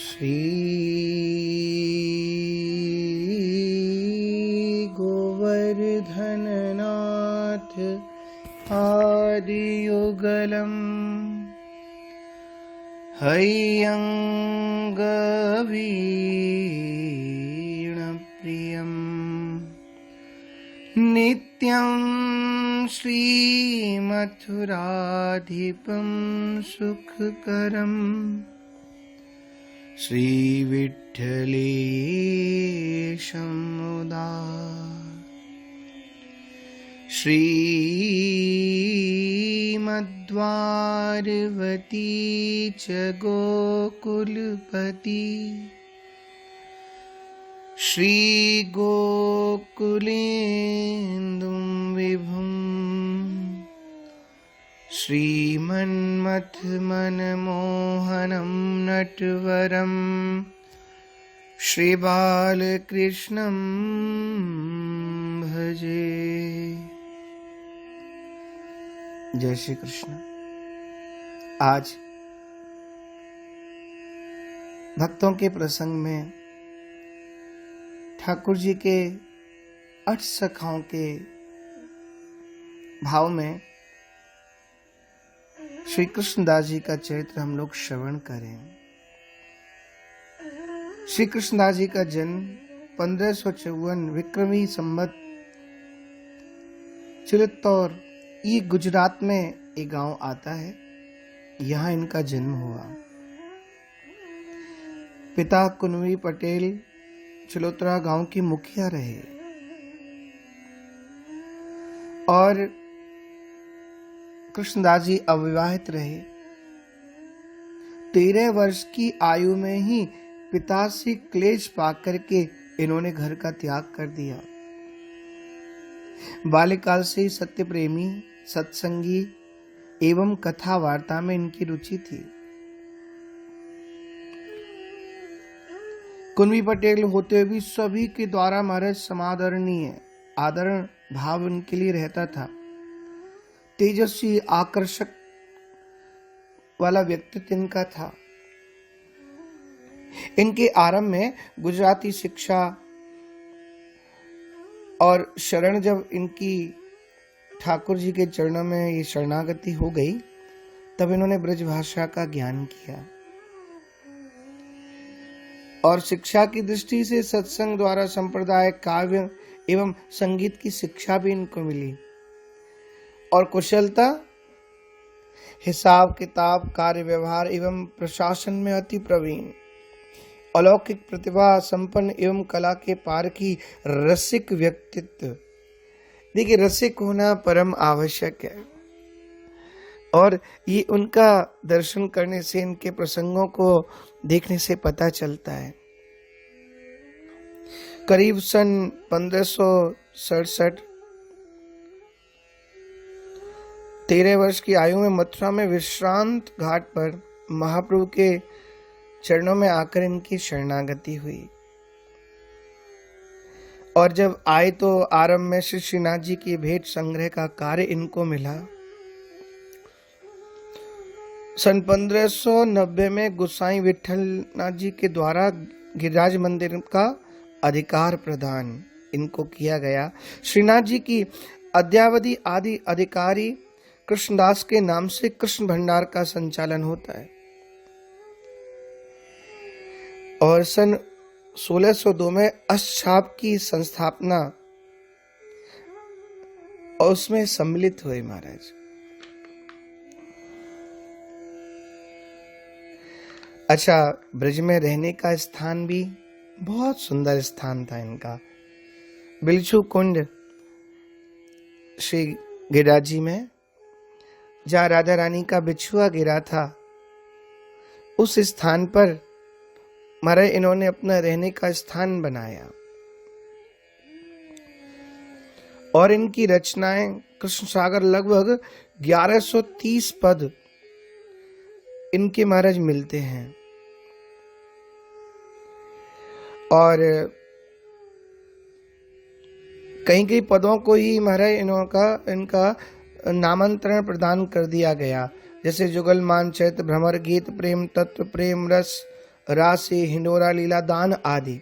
श्री गोवर्धननाथ आदियुगलम् हय्यङ्गवीणप्रियम् नित्यं श्रीमथुराधिपं सुखकरम् श्रीविठ्ठलेशं मुदा श्रीमद्वारवती च गोकुलपति श्रीगोकुलेन्दुं विभुं श्रीमन्मथमनमोहनं नटवरं श्रीबालकृष्णं भजे। जय श्री कृष्ण। आज भक्तों के प्रसंग में ठाकुर जी के अष्ट सखाओं के भाव में श्री कृष्णदास जी का चरित्र हम लोग श्रवण करें। श्री कृष्णदास जी का जन्म 1554 विक्रमी संवत चिल्तौर ये गुजरात में एक गांव आता है, यहाँ इनका जन्म हुआ। पिता कुनवी पटेल चिलोत्रा गांव के मुखिया रहे और कृष्णदास जी अविवाहित रहे। 13 वर्ष की आयु में ही पिता से क्लेश पाकर के इन्होंने घर का त्याग कर दिया। बाल्यकाल से ही सत्य प्रेमी, सत्संगी एवं कथा वार्ता में इनकी रुचि थी। कुनवी पटेल होते हुए भी सभी के द्वारा महाराज समादरणीय आदरण भाव इनके लिए रहता था। तेजस्वी आकर्षक वाला व्यक्तित्व इनका था। इनके आरंभ में गुजराती शिक्षा और शरण जब इनकी ठाकुर जी के चरणों में ये शरणागति हो गई, तब इन्होंने ब्रज भाषा का ज्ञान किया और शिक्षा की दृष्टि से सत्संग द्वारा संप्रदाय, काव्य एवं संगीत की शिक्षा भी इनको मिली और कुशलता, हिसाब किताब, कार्य व्यवहार एवं प्रशासन में अति प्रवीण, अलौकिक प्रतिभा संपन्न एवं कला के पार की रसिक व्यक्तित्व। देखिए, रसिक होना परम आवश्यक है और ये उनका दर्शन करने से, इनके प्रसंगों को देखने से पता चलता है। करीब सन 1567 13 वर्ष की आयु में मथुरा में विश्रांत घाट पर महाप्रभु के चरणों में आकर इनकी शरणागति हुई और जब आए तो आरंभ में श्री श्रीनाथ जी की भेंट संग्रह का कार्य इनको मिला। सन 1590 में गोसाई विठलनाथ जी के द्वारा गिरिराज मंदिर का अधिकार प्रदान इनको किया गया। श्रीनाथ जी की अद्यावधि आदि अधिकारी कृष्णदास के नाम से कृष्ण भंडार का संचालन होता है और सन 1602 में अष्टछाप की संस्थापना और उसमें सम्मिलित हुए महाराज। अच्छा, ब्रज में रहने का स्थान भी बहुत सुंदर स्थान था इनका। बिलछू कुंड श्री गिरिराज जी में, जहाँ राधा रानी का बिछुआ गिरा था, उस स्थान पर महाराज इन्होंने अपना रहने का स्थान बनाया और इनकी रचनाएं कृष्ण सागर लगभग 1130 पद इनके महाराज मिलते हैं और कहीं कहीं पदों को ही महाराज इनका नामांतरण प्रदान कर दिया गया, जैसे जुगलमान, चैत्र, भ्रमर गीत, प्रेम तत्व, प्रेम रस, रासे हिंडोरा लीला दान आदि।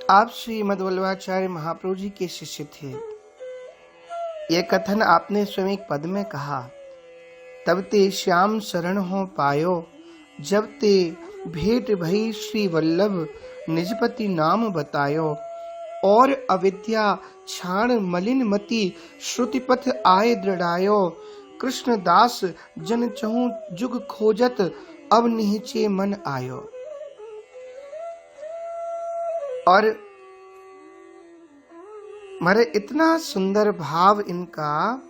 आप श्री मध्वल्लभाचार्य महाप्रभु जी के शिष्य थे। ये कथन आपने स्वयं पद में कहा, तब ते श्याम शरण हो पायो, जब ते भेंट भई श्री वल्लभ निजपति नाम बतायो। और अविद्या छाण मलिन मति श्रुतिपथ आए दृढ़ायो। कृष्ण दास जन चहु जुग खोजत, अब निहिचे मन आयो। और मारे इतना सुंदर भाव इनका,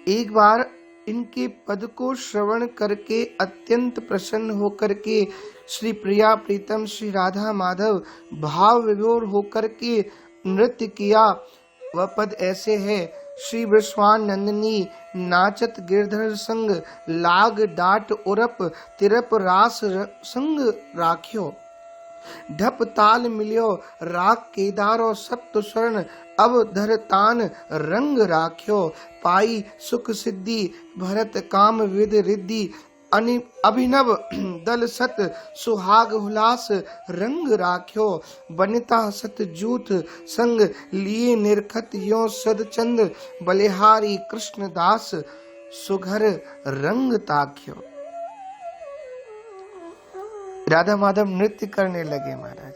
एक बार इनके पद को श्रवण करके अत्यंत प्रसन्न होकर के श्री प्रिया प्रीतम श्री राधा माधव भाव विभोर होकर के नृत्य किया। वह पद ऐसे है, श्री वृषवान नंदिनी नाचत गिरधर संग, लाग डाट उरप तिरप रास संग राख्यो। ढप ताल मिलियो राग केदारो सप्त स्वर्ण, अब धर तान रंग राख्यो। पाई सुख सिद्धि भरत काम विद रिद्धि, अभिनव दल सत सुहाग हुलास रंग राख्यो। बनिता सत जूथ संग लिए निरखत यो सदचंद, बलिहारी कृष्ण दास सुघर रंग ताख्यो। राधा माधव नृत्य करने लगे महाराज।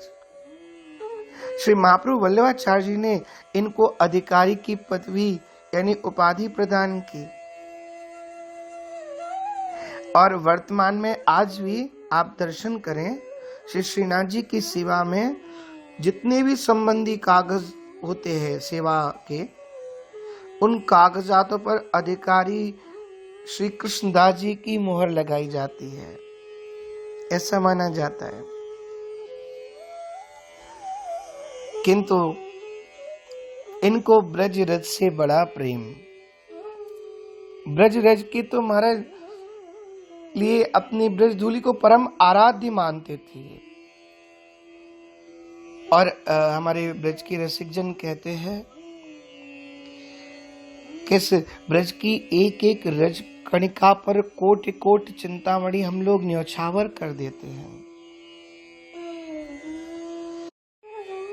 श्री महाप्रभु वल्लभाचार्य जी ने इनको अधिकारी की पदवी यानी उपाधि प्रदान की। और वर्तमान में आज भी आप दर्शन करें, श्री श्रीनाथ जी की सेवा में जितने भी संबंधी कागज होते हैं सेवा के, उन कागजातों पर अधिकारी श्री कृष्णदास जी की मुहर लगाई जाती है, ऐसा माना जाता है। किंतु इनको ब्रज रज से बड़ा प्रेम, ब्रज रज की तो महाराज लिए अपनी ब्रज धूलि को परम आराध्य मानते थे। और हमारे ब्रज की रसिक जन कहते हैं किस ब्रज की एक एक रज कणिका पर कोटि कोटि चिंतामणि हम लोग न्यौछावर कर देते हैं।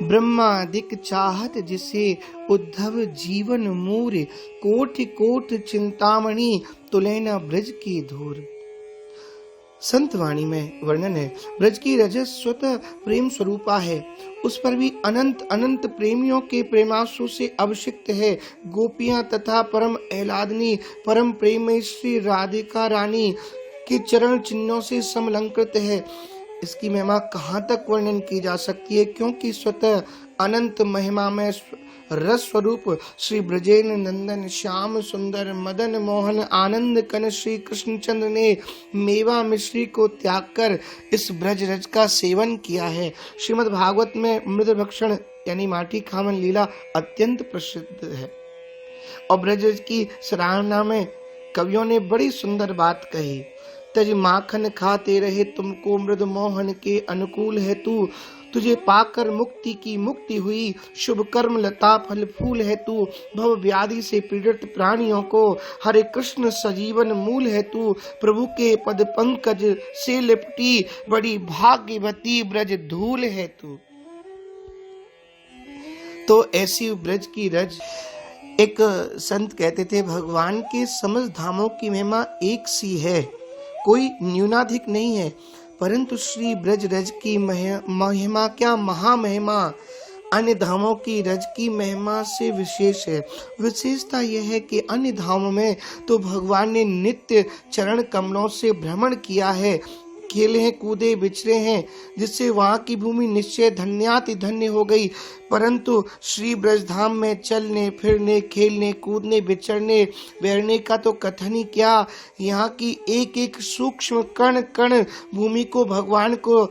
ब्रह्मादिक चाहत जिसे उद्धव जीवन मूर, कोटि कोटि चिंतामणि तुलैना ब्रज की धूर। संत वाणी में वर्णन है, ब्रज की रजस स्वतः प्रेम स्वरूपा है, उस पर भी अनंत अनंत प्रेमियों के प्रेमांशु से अभिषिक्त है। गोपियां तथा परम एलादनी परम प्रेम श्री राधिका रानी के चरण चिन्हों से समलंकृत है। इसकी महिमा कहाँ तक वर्णन की जा सकती है, क्योंकि स्वतः अनंत महिमा में रस स्वरूप श्री ब्रजेन नंदन श्याम सुंदर मदन मोहन आनंद कन श्री कृष्णचंद्र ने मेवा मिश्री को त्याग कर इस ब्रज रज का सेवन किया है। श्रीमद् भागवत में मृद भक्षण यानी माटी खावन लीला अत्यंत प्रसिद्ध है। और ब्रज रज की सराहना में कवियों ने बड़ी सुंदर बात कही, तज माखन खाते रहे तुमको मृद मोहन के अनुकूल है तू, तुझे पाकर मुक्ति की मुक्ति हुई, शुभ कर्म लता फल फूल है तू, भव व्याधि से पीड़ित प्राणियों को हरे कृष्ण सजीवन मूल है तू, प्रभु के पद पंकज से लिपटी बड़ी भाग्यवती ब्रज धूल है तू। तो ऐसी ब्रज की रज, एक संत कहते थे भगवान के समस्त धामों की महिमा एक सी है, कोई न्यूनाधिक नहीं है, परंतु श्री ब्रज रज की महिमा क्या महामहिमा अन्य धामों की रज की महिमा से विशेष है। विशेषता यह है कि अन्य धामों में तो भगवान ने नित्य चरण कमलों से भ्रमण किया है, खेले हैं कूदे विचरे हैं, जिससे वहां की भूमि निश्चय धन्याति धन्य हो गई। परंतु श्री ब्रजधाम में चलने फिरने खेलने कूदने विचरने बैठने का तो कथन ही क्या, यहाँ की एक एक सूक्ष्म कण कण भूमि को भगवान को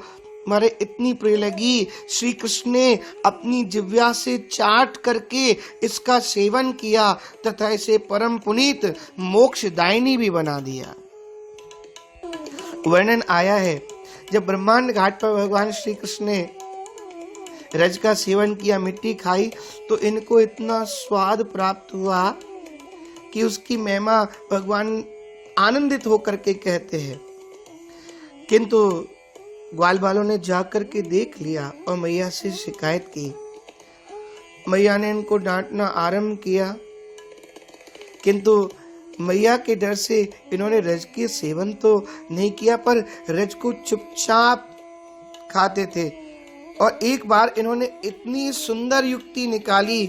मारे इतनी प्रिय लगी, श्री कृष्ण ने अपनी जिह्वा से चाट करके इसका सेवन किया तथा इसे परम पुनीत मोक्षदायिनी भी बना दिया। वर्णन आया है, जब ब्रह्मांड घाट पर भगवान श्री कृष्ण ने रज का सेवन किया, मिट्टी खाई, तो इनको इतना स्वाद प्राप्त हुआ कि उसकी महिमा भगवान आनंदित होकर के कहते हैं किंतु ग्वाल बालों ने जाकर के देख लिया और मैया से शिकायत की। मैया ने इनको डांटना आरंभ किया, किंतु मैया के डर से इन्होंने रज के सेवन तो नहीं किया, पर रज को चुपचाप खाते थे। और एक बार इन्होंने इतनी सुंदर युक्ति निकाली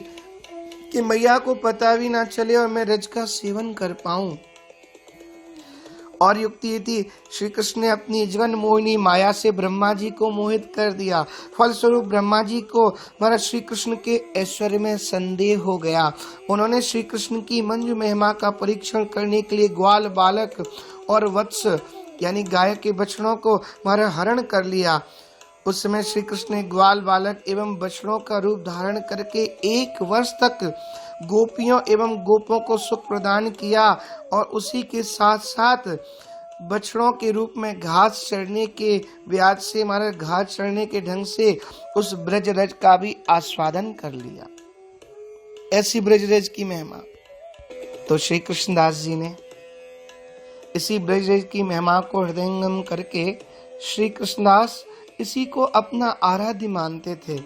कि मैया को पता भी ना चले और मैं रज का सेवन कर पाऊं। और युक्ति ये थी, श्री कृष्ण ने अपनी जगन मोहिनी माया से ब्रह्मा जी को मोहित कर दिया। फलस्वरूप ब्रह्मा जी को महाराज श्री कृष्ण के ऐश्वर्य में संदेह हो गया। उन्होंने श्री कृष्ण की मंजू महिमा का परीक्षण करने के लिए ग्वाल बालक और वत्स यानी गाय के बछड़ों को महाराज हरण कर लिया। उस समय श्री कृष्ण ने ग्वाल बालक एवं बछड़ों का रूप धारण करके 1 वर्ष तक गोपियों एवं गोपों को सुख प्रदान किया और उसी के साथ साथ बछड़ों के रूप में घास चढ़ने के ब्याज से हमारे घास चढ़ने के ढंग से उस ब्रजरज का भी आस्वादन कर लिया। ऐसी ब्रजरज की महिमा। तो श्री कृष्णदास जी ने इसी ब्रजरज की महिमा को हृदयंगम करके श्री कृष्णदास इसी को अपना आराध्य मानते थे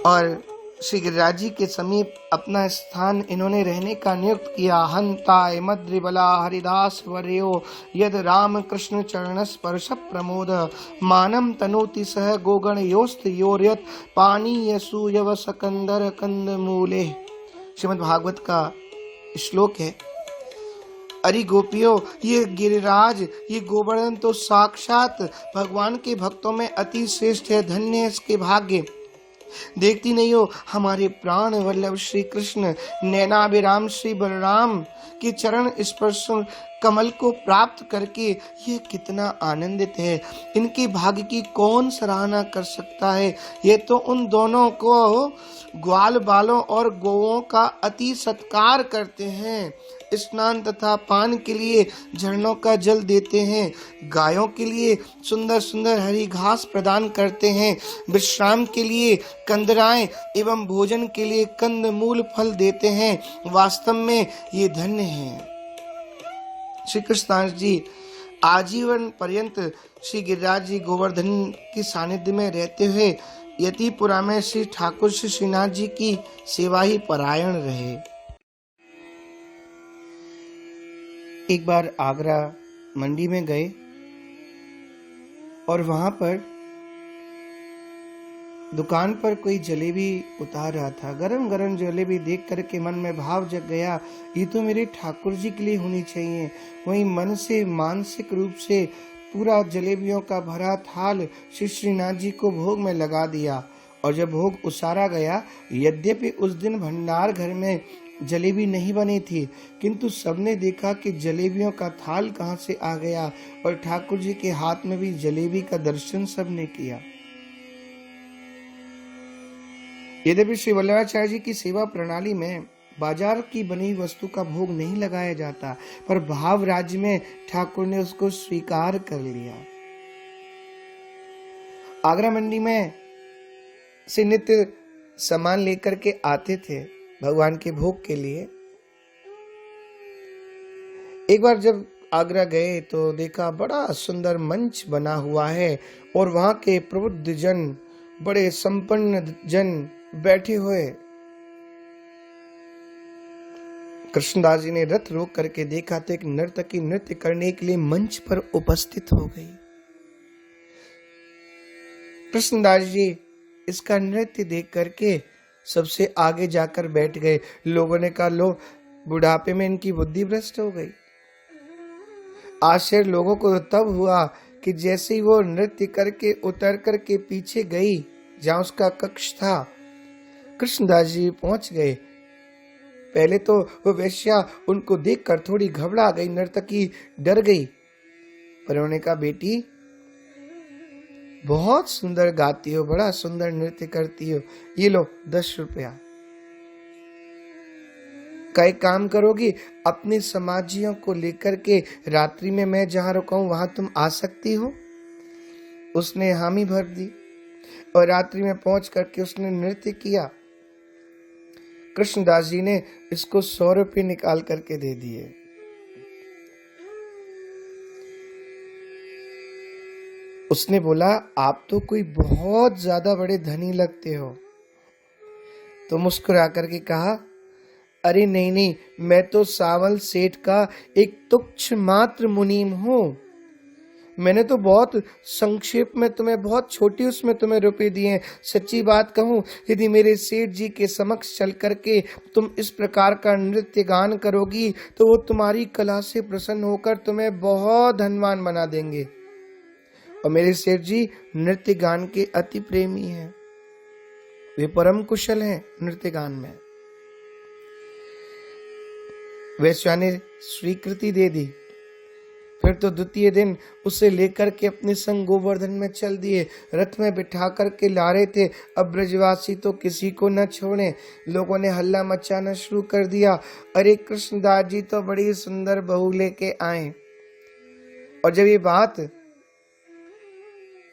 और श्री गिरिराज जी के समीप अपना स्थान इन्होंने रहने का नियुक्त किया। हंताय मद्रिबला हरिदास वर्यो यद राम कृष्ण चरण स्पर्श प्रमोद मानम तनोति सह गोगण योस्त योर्यत पानी यसु यव सकंदर कंद मूले। श्रीमद् भागवत का श्लोक है। अरे गोपियों, ये गिरिराज, ये गोवर्धन तो साक्षात भगवान के भक्तों में अति श्रेष्ठ है। धन्य है इसके भाग्य। देखती नहीं हो हमारे प्राण वल्लभ श्री कृष्ण नैनाभिराम श्री बलराम के चरण स्पर्श कमल को प्राप्त करके ये कितना आनंदित है। इनके भाग्य की कौन सराहना कर सकता है। ये तो उन दोनों को ग्वाल बालों और गौओं का अति सत्कार करते हैं। स्नान तथा पान के लिए झरनों का जल देते हैं। गायों के लिए सुंदर सुंदर हरी घास प्रदान करते हैं। विश्राम के लिए कंदराएं एवं भोजन के लिए कंद मूल फल देते हैं। वास्तव में ये धन्य हैं। श्री कृष्णदास जी आजीवन पर्यंत श्री गिरिराज जी गोवर्धन की सानिध्य में रहते हुए यतिपुरा में श्री ठाकुर श्री श्रीनाथ जी की सेवा ही परायण रहे। एक बार आगरा मंडी में गए और वहां पर दुकान पर कोई जलेबी उतार रहा था। गरम गरम जलेबी देख करके मन में भाव जग गया, ये तो मेरे ठाकुर जी के लिए होनी चाहिए। वहीं मन से मानसिक रूप से पूरा जलेबियों का भरा थाल श्री श्रीनाथ जी को भोग में लगा दिया। और जब भोग उसारा गया, यद्यपि उस दिन भंडार घर में जलेबी नहीं बनी थी, किंतु सबने देखा कि जलेबियों का थाल कहां से आ गया और ठाकुर जी के हाथ में भी जलेबी का दर्शन सबने किया। यद्यपि श्री वल्लभाचार्य जी की सेवा प्रणाली में बाजार की बनी वस्तु का भोग नहीं लगाया जाता, पर भाव राज्य में ठाकुर ने उसको स्वीकार कर लिया। आगरा मंडी में से नित्य सामान लेकर के आते थे भगवान के भोग के लिए। एक बार जब आगरा गए तो देखा बड़ा सुंदर मंच बना हुआ है और वहां के प्रबुद्ध जन, बड़े संपन्न जन बैठे हुए। कृष्णदास जी ने रथ रोक करके देखा तो एक नर्तकी नृत्य करने के लिए मंच पर उपस्थित हो गई। कृष्णदास जी इसका नृत्य देख करके सबसे आगे जाकर बैठ गए। लोगों ने कहा, लो बुढ़ापे में इनकी बुद्धि भ्रष्ट हो गई। आश्चर्य लोगों को तब हुआ कि जैसे ही वो नृत्य करके उतर करके पीछे गई जहां उसका कक्ष था, कृष्णदास जी पहुंच गए। पहले तो वो वेश्या उनको देखकर थोड़ी घबरा गई, नर्तकी डर गई, पर उन्होंने कहा, बेटी बहुत सुंदर गाती हो, बड़ा सुंदर नृत्य करती हो, ये लो 10 रुपया। का एक काम करोगी, अपने समाजियों को लेकर के रात्रि में मैं जहां रुकाऊं वहां तुम आ सकती हो। उसने हामी भर दी और रात्रि में पहुंच करके उसने नृत्य किया। कृष्णदास जी ने इसको 100 रुपये निकाल करके दे दिए। उसने बोला, आप तो कोई बहुत ज्यादा बड़े धनी लगते हो। तो मुस्कुरा करके कहा, अरे नहीं नहीं, मैं तो सावल सेठ का एक तुच्छ मात्र मुनीम हूं। मैंने तो बहुत संक्षेप में तुम्हें, बहुत छोटी उसमें तुम्हें रुपए दिए हैं। सच्ची बात कहूं, यदि मेरे सेठ जी के समक्ष चल करके तुम इस प्रकार का नृत्य गान करोगी तो वो तुम्हारी कला से प्रसन्न होकर तुम्हें बहुत धनवान बना देंगे। और मेरे सेठ जी नृत्य गान के अति प्रेमी हैं, वे परम कुशल हैं नृत्य गान में। वेश्या ने स्वीकृति दे दी। फिर तो द्वितीय दिन उसे लेकर के अपने संग गोवर्धन में चल दिए, रथ में बिठा करके ला रहे थे। अब ब्रजवासी तो किसी को न छोड़े, लोगों ने हल्ला मचाना शुरू कर दिया, अरे कृष्णदास जी तो बड़ी सुंदर बहू लेके आए। और जब ये बात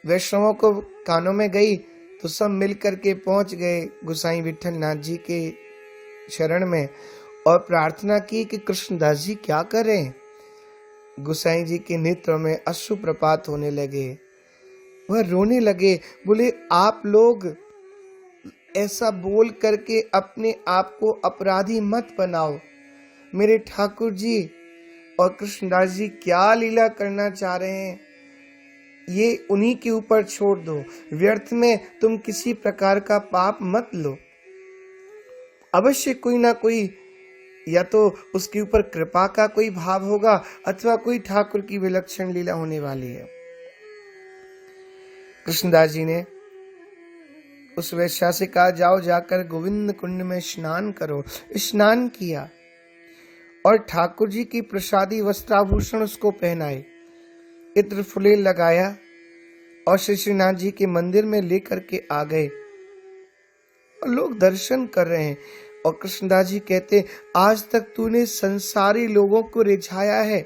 वैष्णवों को कानों में गई तो सब मिल करके पहुंच गए गोसाई विठल नाथ जी के शरण में और प्रार्थना की कि कृष्णदास जी क्या कर रहे हैं। गोसाई जी के नेत्रों में अश्रु प्रपात होने लगे, वह रोने लगे। बोले, आप लोग ऐसा बोल करके अपने आप को अपराधी मत बनाओ। मेरे ठाकुर जी और कृष्णदास जी क्या लीला करना चाह रहे हैं, ये उन्हीं के ऊपर छोड़ दो। व्यर्थ में तुम किसी प्रकार का पाप मत लो। अवश्य कोई ना कोई, या तो उसके ऊपर कृपा का कोई भाव होगा अथवा कोई ठाकुर की विलक्षण लीला होने वाली है। कृष्णदास जी ने उस वेश्या से कहा, जाओ जाकर गोविंद कुंड में स्नान करो। स्नान किया और ठाकुर जी की प्रसादी वस्त्राभूषण उसको पहनाए, इत्र फुलेल लगाया और श्री श्रीनाथ जी के मंदिर में लेकर के आ गए। और लोग दर्शन कर रहे हैं और कृष्णदास जी कहते, आज तक तूने संसारी लोगों को रिझाया है,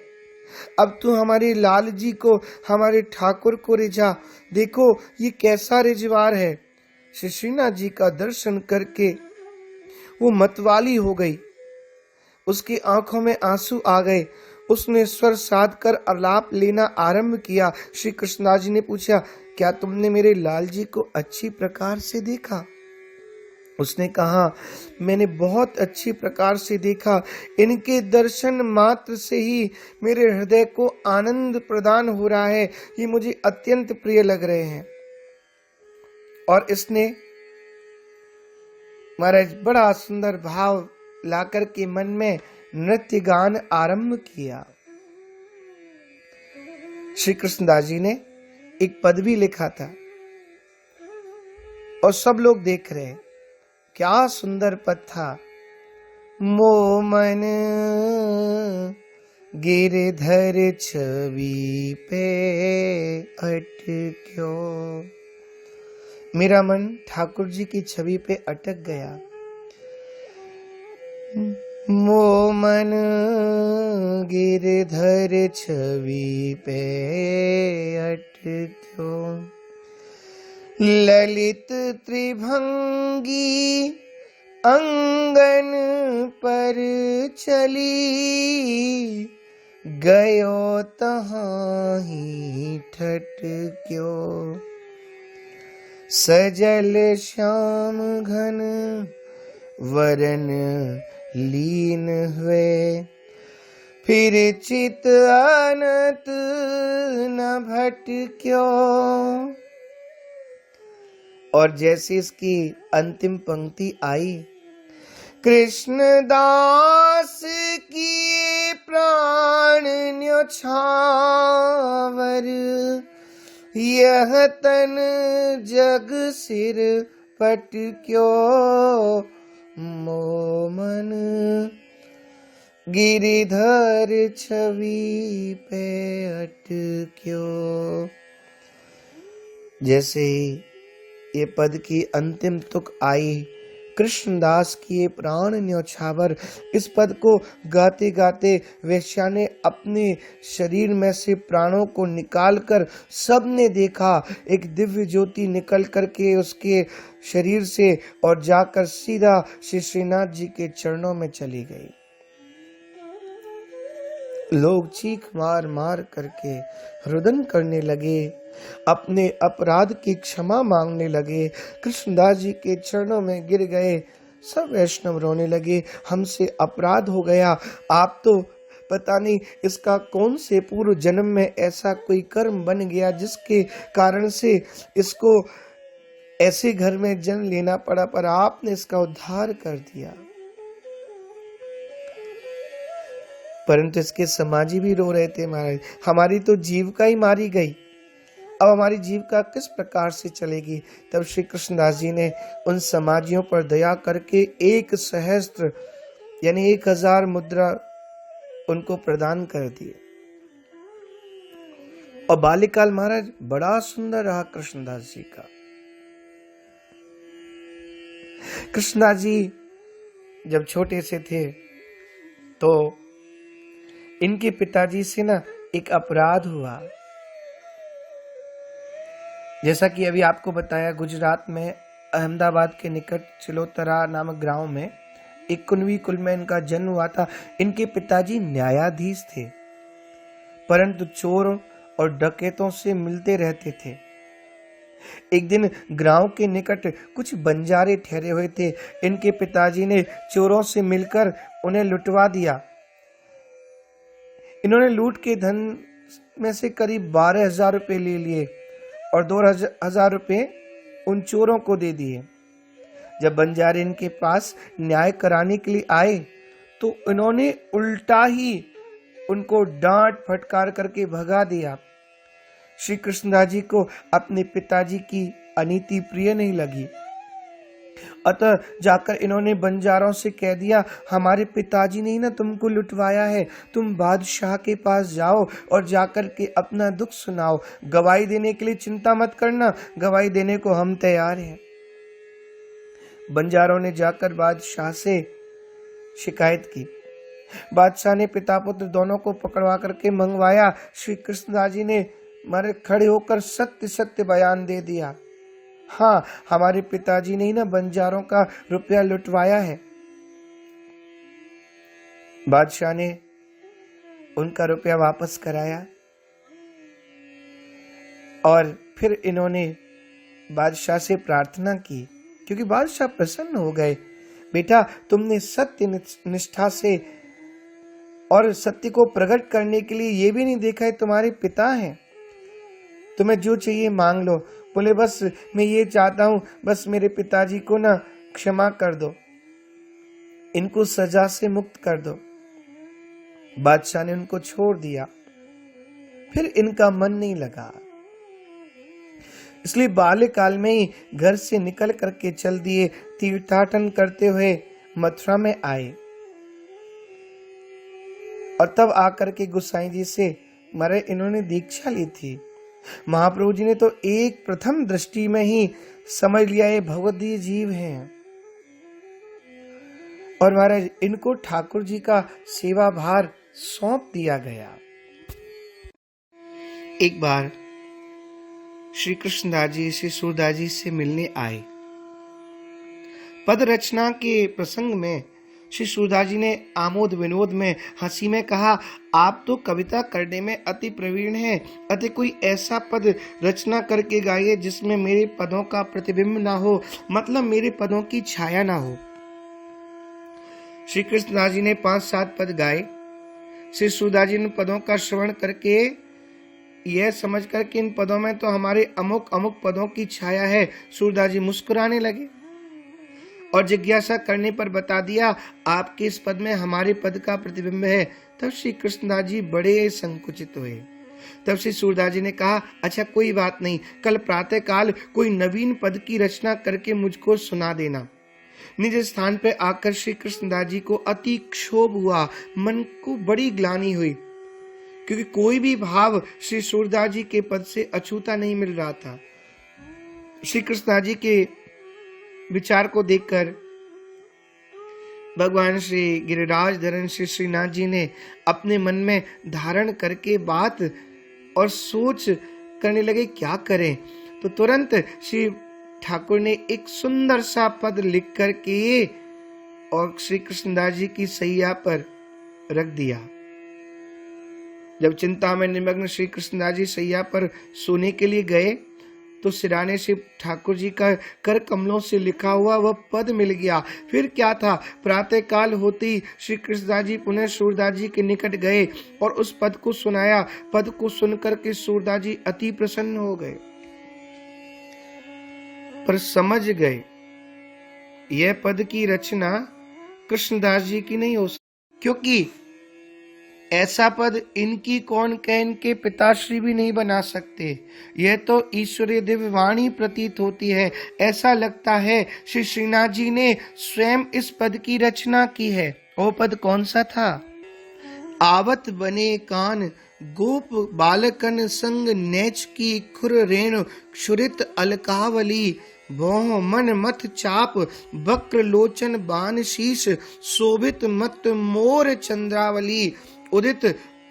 अब तू हमारे लाल जी को, हमारे ठाकुर को रिझा। देखो ये कैसा रिझवार है। श्री श्रीनाथ जी का दर्शन करके वो मतवाली हो गई, उसकी आंखों में आंसू आ गए। उसने स्वर साध कर आलाप लेना आरंभ किया। श्री कृष्णदास जी ने पूछा, क्या तुमने मेरे लाल जी को अच्छी प्रकार से देखा? उसने कहा, मैंने बहुत अच्छी प्रकार से देखा। इनके दर्शन मात्र से ही मेरे हृदय को आनंद प्रदान हो रहा है, ये मुझे अत्यंत प्रिय लग रहे हैं। और इसने महाराज बड़ा सुंदर भाव लाकर के मन में नृत्य गान आरंभ किया। श्री कृष्णदास जी ने एक पद भी लिखा था और सब लोग देख रहे हैं। क्या सुंदर पद था। मोमन गिरधर छवि पे अटक्यो, मेरा मन ठाकुर जी की छवि पे अटक गया। मोमन गिरधर छवि पे अटक्यो, ललित त्रिभंगी अंगन पर चली, गयो तहाँ ही ठटक्यो, सजल श्याम घन वरन लीन हुए, फिर चित अनत न भटक्यो। और जैसे इसकी अंतिम पंक्ति आई, कृष्णदास की प्राण न्योछावर, यह तन जग सिर पटक्यो, मोमन गिरिधर छवि पे अटक्यो। जैसे ये पद की अंतिम तुक आई, कृष्णदास की ये प्राण न्योछावर, इस पद को गाते गाते वेश्या ने अपने शरीर में से प्राणों को निकालकर, सबने देखा एक दिव्य ज्योति निकल करके उसके शरीर से और जाकर सीधा श्री श्रीनाथ जी के चरणों में चली गई। लोग चीख मार मार करके रुदन करने लगे, अपने अपराध की क्षमा मांगने लगे, कृष्णदास जी के चरणों में गिर गए। सब वैष्णव रोने लगे, हमसे अपराध हो गया, आप तो पता नहीं इसका कौन से पूर्व जन्म में ऐसा कोई कर्म बन गया जिसके कारण से इसको ऐसे घर में जन्म लेना पड़ा, पर आपने इसका उद्धार कर दिया। परंतु इसके समाजी भी रो रहे थे, महाराज हमारी तो जीविका ही मारी गई, अब हमारी जीविका किस प्रकार से चलेगी। तब श्री कृष्णदास जी ने उन समाजियों पर दया करके 1 सहस्त्र यानी 1000 मुद्रा उनको प्रदान कर दिए। और बाल्यकाल महाराज बड़ा सुंदर रहा कृष्णदास जी का। कृष्णदास जी जब छोटे से थे तो इनके पिताजी से ना एक अपराध हुआ। जैसा कि अभी आपको बताया, गुजरात में अहमदाबाद के निकट चिलोतरा नामक गांव में एक कुनवी कुल में इनका जन्म हुआ था। इनके पिताजी न्यायाधीश थे, परंतु चोरों और डकैतों से मिलते रहते थे। एक दिन गांव के निकट कुछ बंजारे ठहरे हुए थे। इनके पिताजी ने चोरों से मिलकर उन्हें लुटवा दिया। इन्होंने लूट के धन में से करीब 12,000 रुपए ले लिए और 2,000 रुपए उन चोरों को दे दिए। जब बंजारे इनके पास न्याय कराने के लिए आए तो इन्होंने उल्टा ही उनको डांट फटकार करके भगा दिया। श्री कृष्णदास जी को अपने पिताजी की अनीति प्रिय नहीं लगी, अतः जाकर इन्होंने बंजारों से कह दिया, हमारे पिताजी ने ही ना तुमको लुटवाया है, तुम बादशाह के पास जाओ और जाकर के अपना दुख सुनाओ, गवाही देने के लिए चिंता मत करना, गवाही देने को हम तैयार हैं। बंजारों ने जाकर बादशाह से शिकायत की। बादशाह ने पिता पुत्र दोनों को पकड़वा करके मंगवाया। श्री कृष्णदास जी ने मारे खड़े होकर सत्य सत्य बयान दे दिया, हाँ हमारे पिताजी ने ही ना बंजारों का रुपया लुटवाया है। बादशाह ने उनका रुपया वापस कराया और फिर इन्होंने बादशाह से प्रार्थना की, क्योंकि बादशाह प्रसन्न हो गए। बेटा तुमने सत्य निष्ठा से और सत्य को प्रकट करने के लिए ये भी नहीं देखा है तुम्हारे पिता हैं, तुम्हें जो चाहिए मांग लो। बोले बस मैं ये चाहता हूं, बस मेरे पिताजी को ना क्षमा कर दो, इनको सजा से मुक्त कर दो। बादशाह ने उनको छोड़ दिया। फिर इनका मन नहीं लगा, इसलिए बाल्यकाल में ही घर से निकल करके चल दिए। तीर्थाटन करते हुए मथुरा में आए और तब आकर के गोसाई जी से मारे इन्होंने दीक्षा ली थी। महाप्रभु जी ने तो एक प्रथम दृष्टि में ही समझ लिया ये भगवदीय जीव हैं और महाराज इनको ठाकुर जी का सेवा भार सौंप दिया गया। एक बार श्री कृष्णदास जी श्री सूरदास जी से मिलने आए। पद रचना के प्रसंग में श्री सूरदास जी ने आमोद विनोद में हंसी में कहा, आप तो कविता करने में अति प्रवीण हैं, अतः कोई ऐसा पद रचना करके गाइए जिसमें मेरे पदों का प्रतिबिंब ना हो, मतलब मेरे पदों की छाया ना हो। श्री कृष्णदास जी ने 5-7 पद गाए। श्री सूरदास जी ने पदों का श्रवण करके यह समझ कर कि इन पदों में तो हमारे अमुक अमुक पदों की छाया है, सूरदास जी मुस्कुराने लगे और जिज्ञासा करने पर बता दिया, आपके इस पद में हमारे पद का प्रतिबिंब है। तब श्री कृष्णदास जी बड़े संकुचित हुए। तब श्री सूरदास जी ने कहा, अच्छा कोई बात नहीं, कल प्रातः काल कोई नवीन पद की रचना करके मुझको सुना देना। निज स्थान पे आकर श्री कृष्णदास जी को अति क्षोभ हुआ, मन को बड़ी ग्लानि हुई, क्योंकि कोई भी भाव श्री सूरदास जी के पद से अछूता नहीं मिल रहा था। श्री कृष्णदास जी के विचार को देखकर भगवान श्री गिरिराज धरण श्री श्रीनाथ जी ने अपने मन में धारण करके बात और सोच करने लगे क्या करें। तो तुरंत श्री ठाकुर ने एक सुंदर सा पद लिख करके और श्री कृष्णदास जी की सैया पर रख दिया। जब चिंता में निमग्न श्री कृष्णदास जी सैया पर सोने के लिए गए तो सिराने से ठाकुर जी का कर कमलों से लिखा हुआ वह पद मिल गया। फिर क्या था, प्रातः काल होते ही श्री कृष्णदास जी पुनः सूरदास जी के निकट गए और उस पद को सुनाया। पद को सुनकर के सूरदास जी अति प्रसन्न हो गए, पर समझ गए यह पद की रचना कृष्णदास जी की नहीं हो सकती, क्योंकि ऐसा पद इनकी कौन कह इनके पिताश्री भी नहीं बना सकते। यह तो ईश्वरीय दिव्य वाणी प्रतीत होती है। ऐसा लगता है श्री श्रीनाथ जी ने स्वयं इस पद की रचना की है। वो पद कौन सा था? आवत बने कान गोप बालकन संग नेच की खुर रेणु क्षुरित अलकावली भोह मन मथ चाप वक्र लोचन बान शीश शोभित मत मोर चंद्रावली उदित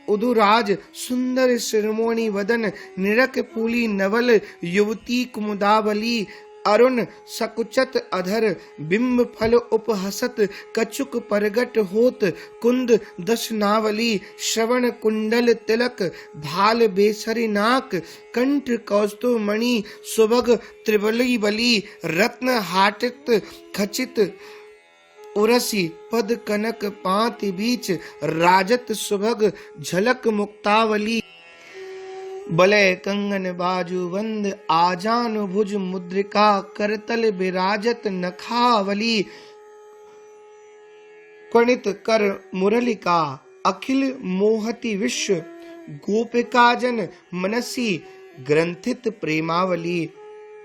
उदुराज सुंदर शिरोमणि वदन निरक पुली नवल युवती कुमुदावली अरुण सकुचत अधर बिंब फल उपहसत कचुक परगट होत कुंद दशनावली श्रवण कुंडल तिलक भाल बेसरी नाक कंठ कौस्तुभ मणि सुभग त्रिबली बली रत्न हाटित खचित उरसी पद कनक पांति बीच राजत सुभग झलक मुक्तावली बलय कंगन बाजू बंद आजान भुज मुद्रिका करतल विराजत नखावली कणित कर मुरलिका अखिल मोहति विश्व गोपिका जन मनसी ग्रंथित प्रेमावली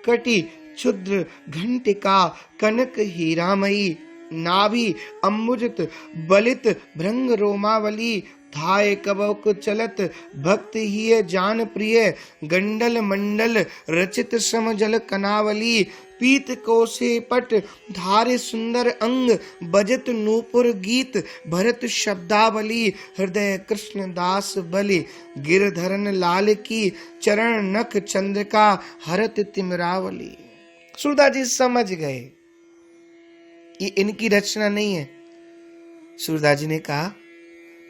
कटि क्षुद्र घंटिका कनक हीरामयी नाभि अम्बुजित बलित भृंग रोमावली धाय कबक चलत भक्त ही जान प्रिय गंडल मंडल रचित सम जल कनावली पीत कोसे पट धारे सुंदर अंग बजत नूपुर गीत भरत शब्दावली हृदय कृष्ण दास बलि गिरधरन लाल की चरण नख चंद्रिका हरत तिमरावली। सूरदास जी समझ गए ये इनकी रचना नहीं है। सूरदास जी ने कहा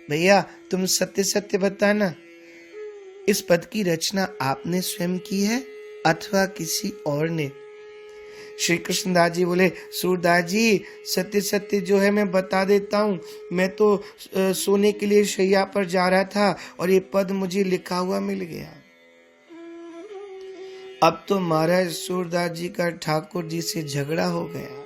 भैया तुम सत्य सत्य बताना, इस पद की रचना आपने स्वयं की है अथवा किसी और ने? श्री कृष्णदास जी बोले सूरदास जी सत्य सत्य जो है मैं बता देता हूँ। मैं तो सोने के लिए शैया पर जा रहा था और ये पद मुझे लिखा हुआ मिल गया। अब तो महाराज सूरदास जी का ठाकुर जी से झगड़ा हो गया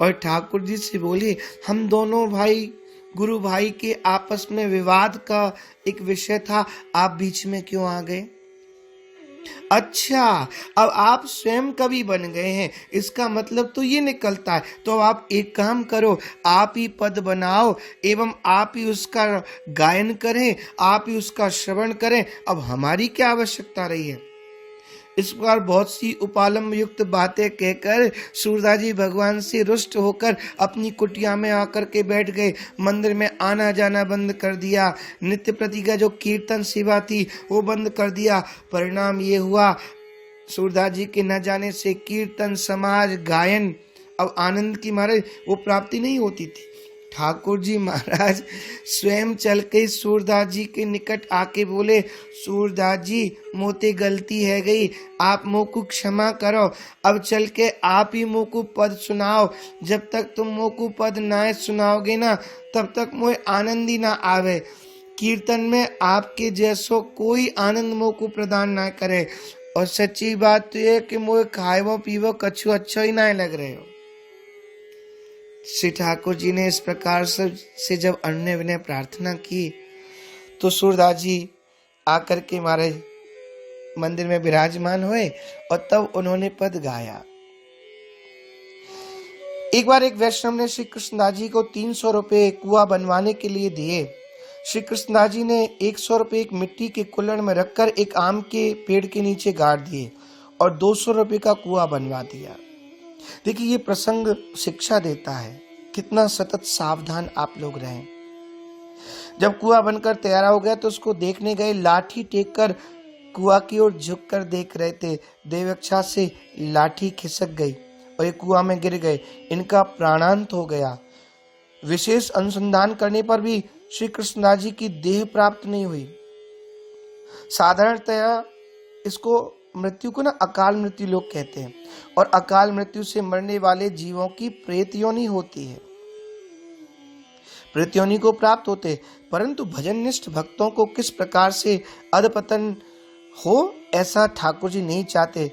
और ठाकुर जी से बोले हम दोनों भाई गुरु भाई के आपस में विवाद का एक विषय था, आप बीच में क्यों आ गए? अच्छा अब आप स्वयं कवि बन गए हैं, इसका मतलब तो ये निकलता है तो आप एक काम करो, आप ही पद बनाओ एवं आप ही उसका गायन करें, आप ही उसका श्रवण करें। अब हमारी क्या आवश्यकता रही है? इस प्रकार बहुत सी उपालंब युक्त बातें कहकर सूरदास जी भगवान से रुष्ट होकर अपनी कुटिया में आकर के बैठ गए। मंदिर में आना जाना बंद कर दिया, नित्य प्रति का जो कीर्तन सेवा थी वो बंद कर दिया। परिणाम ये हुआ सूरदास जी के न जाने से कीर्तन समाज गायन अब आनंद की महाराज वो प्राप्ति नहीं होती थी। ठाकुर जी महाराज स्वयं चल के सूरदास जी के निकट आके बोले सूरदास जी मोते गलती है गई, आप मुँह को क्षमा करो, अब चल के आप ही मुँह को पद सुनाओ। जब तक तुम मुँह को पद ना सुनाओगे ना तब तक मुझे आनंद ही ना आवे। कीर्तन में आपके जैसो कोई आनंद मुँह को प्रदान ना करे। और सच्ची बात तो ये कि मुझे खाएवो पीवो कछु अच्छा ही ना लग रहे हो। श्री ठाकुर जी ने इस प्रकार से जब अन्य विनय प्रार्थना की तो सूरदास जी आकर के महाराज मंदिर में विराजमान हुए और तब उन्होंने पद गाया। एक बार एक वैष्णव ने श्री कृष्णदास जी को 300 रुपए कुआं बनवाने के लिए दिए। श्री कृष्णदास जी ने 100 रुपए एक मिट्टी के कुल्हड़ में रखकर एक आम के पेड़ के नीचे गाड़ दिए और 200 रुपए का कुआं बनवा दिया। देखिए ये प्रसंग शिक्षा देता है, कितना सतत सावधान आप लोग रहें। जब कुआं बनकर तैयार हो गया तो उसको देखने गए, लाठी टेक कर कुआं की ओर झुक कर देख रहे थे। देवक्षा से लाठी खिसक गई और ये कुआं में गिर गए, इनका प्राणांत हो गया। विशेष अनुसंधान करने पर भी श्री कृष्णदास जी की देह प्राप्त नहीं हुई। साधारणतया इसको मृत्यु को ना अकाल मृत्यु लोग कहते हैं, और अकाल मृत्यु से मरने वाले जीवों की प्रेत योनि होती है, प्रेत योनि को प्राप्त होते। परंतु भजननिष्ठ भक्तों को किस प्रकार से अधपतन हो, ऐसा ठाकुर जी नहीं चाहते।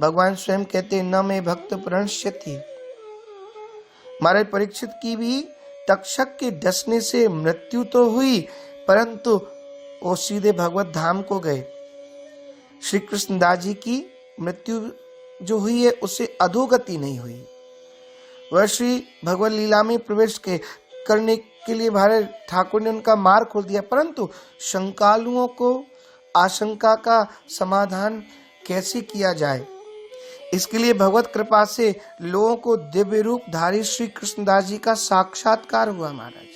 भगवान स्वयं कहते न में भक्त प्रणश्यति। महाराज परीक्षित की भी तक्षक के डसने से मृत्यु तो हुई, परंतु वो सीधे भगवत धाम को गए। श्री कृष्णदास जी की मृत्यु जो हुई है उससे अधोगति नहीं हुई। वह श्री भगवत लीला में प्रवेश करने के लिए भारत ठाकुर ने उनका मार्ग खोल दिया, परंतु शंकालुओं को आशंका का समाधान कैसे किया जाए, इसके लिए भगवत कृपा से लोगों को दिव्य रूप धारी श्री कृष्णदास जी का साक्षात्कार हुआ महाराज।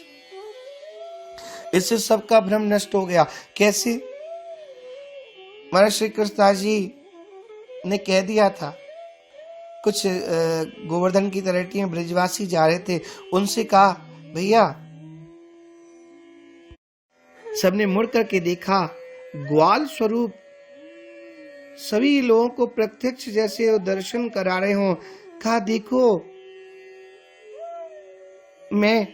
इससे सबका भ्रम नष्ट हो गया। कैसे? महाराज श्री कृष्णदास जी ने कह दिया था, कुछ गोवर्धन की तलहटी में ब्रजवासी जा रहे थे, उनसे कहा भैया, सबने मुड़ करके देखा, ग्वाल स्वरूप सभी लोगों को प्रत्यक्ष जैसे वो दर्शन करा रहे हों। कहा देखो, मैं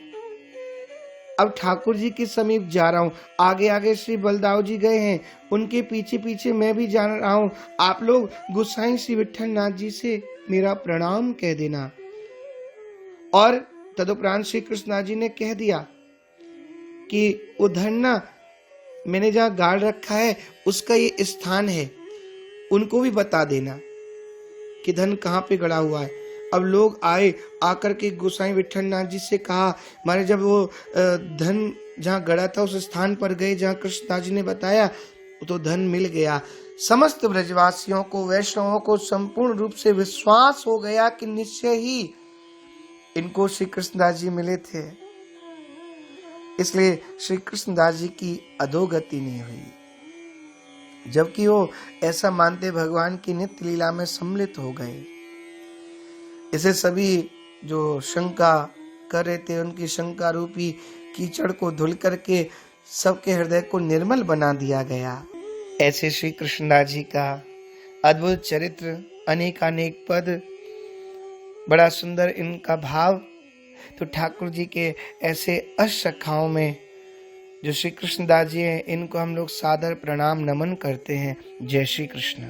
अब ठाकुर जी के समीप जा रहा हूं, आगे आगे श्री बलदाव जी गए हैं, उनके पीछे पीछे मैं भी जा रहा हूं। आप लोग गोसाई श्री विठल नाथ जी से मेरा प्रणाम कह देना। और तदुपरांत श्री कृष्णनाथ जी ने कह दिया कि वो धन ना मैंने जहां गाड़ रखा है उसका ये स्थान है, उनको भी बता देना कि धन कहाँ पे गड़ा हुआ है। अब लोग आए, आकर के गोसाई विठल नाथ जी से कहा, मारे जब वो धन जहाँ गड़ा था उस स्थान पर गए जहाँ कृष्णदास जी ने बताया, तो धन मिल गया। समस्त ब्रजवासियों को, वैष्णवों को संपूर्ण रूप से विश्वास हो गया कि निश्चय ही इनको श्री कृष्णदास जी मिले थे। इसलिए श्री कृष्णदास जी की अधोगति नहीं हुई, जबकि वो ऐसा मानते भगवान की नित्य लीला में सम्मिलित हो गए। इसे सभी जो शंका कर रहे थे, उनकी शंका रूपी कीचड़ को धुल करके सबके हृदय को निर्मल बना दिया गया। ऐसे श्री कृष्णदास जी का अद्भुत चरित्र, अनेकानेक पद, बड़ा सुंदर इनका भाव। तो ठाकुर जी के ऐसे अष्टशाखाओं में जो श्री कृष्णदास जी हैं, इनको हम लोग सादर प्रणाम नमन करते हैं। जय श्री कृष्ण।